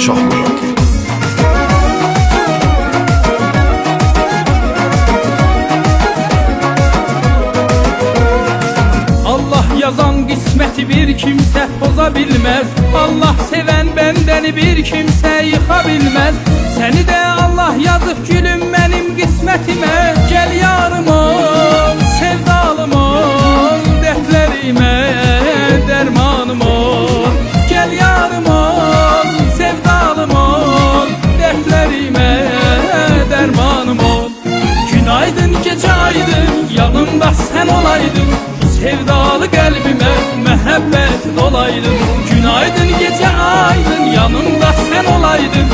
Şahmurad. Allah yazan kısmeti bir kimse bozabilmez. Allah seven bendeni bir kimse yıkabilmez. Seni de Allah yazıp gülüm benim kısmetime. Gel yarım ol, sevdalım ol, dertlerime dermanım ol. Gel yarım ol, sevdalım ol, dertlerime dermanım ol. Günaydın gece aydın, yanımda sen olaydın. Sevdalı kalbime mehabbet dolaydın. Günaydın gece aydın, yanımda sen olaydın.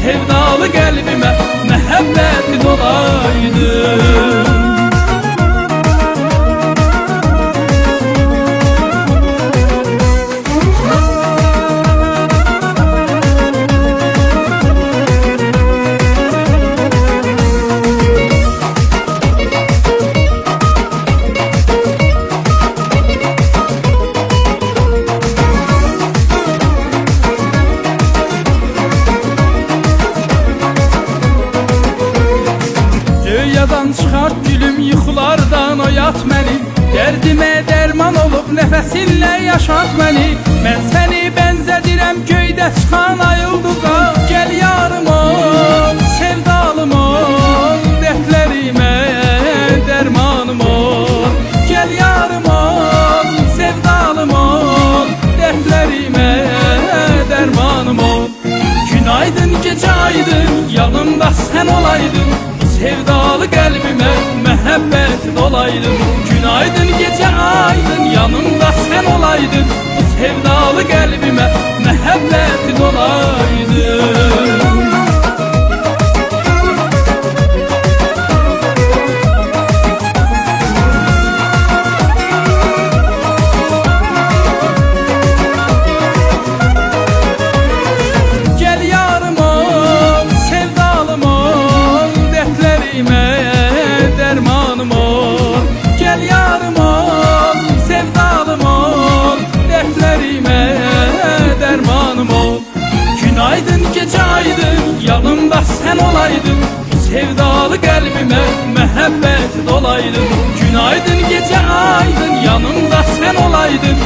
Sevdalı kalbime mehabbet dolaydın. Rüyadan çıxart gülüm, yuxulardan oyat məni. Dərdimə dərman olub nəfəsinlə yaşat məni. Mən səni bənzədirəm göydə çıxan ay ulduza. Gəl yarım ol, sevdalım ol, dərdlərimə dərmanım ol. Gəl yarım ol, sevdalım ol, dərdlərimə dərmanım ol. Günaydın gecə aydın, yanımda sən olaydın. Sevdalı kalbime mehabbet dolaydın. Günaydın gece aydın, yanımda sen olaydın. Sevdalı kalbime mehabbet dolaydın. Dermanım ol, gel yarım ol, sevdalım ol, dertlerime dermanım ol. Günaydın gece aydın, yanımda sen olaydın. Sevdalı kalbime mehabbet dolaydın. Günaydın gece aydın, yanımda sen olaydın.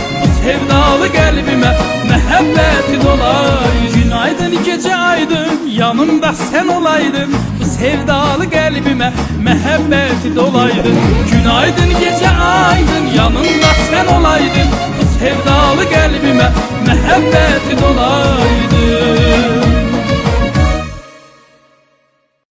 Sevdalı kalbime mehabbet dolaydın. Günaydın gece aydın, yanımda sen olaydın. Sevdalı kalbime mehabbet dolaydın. Günaydın gece aydın, yanımda sen olaydın. Sevdalı kalbime mehabbet dolaydın.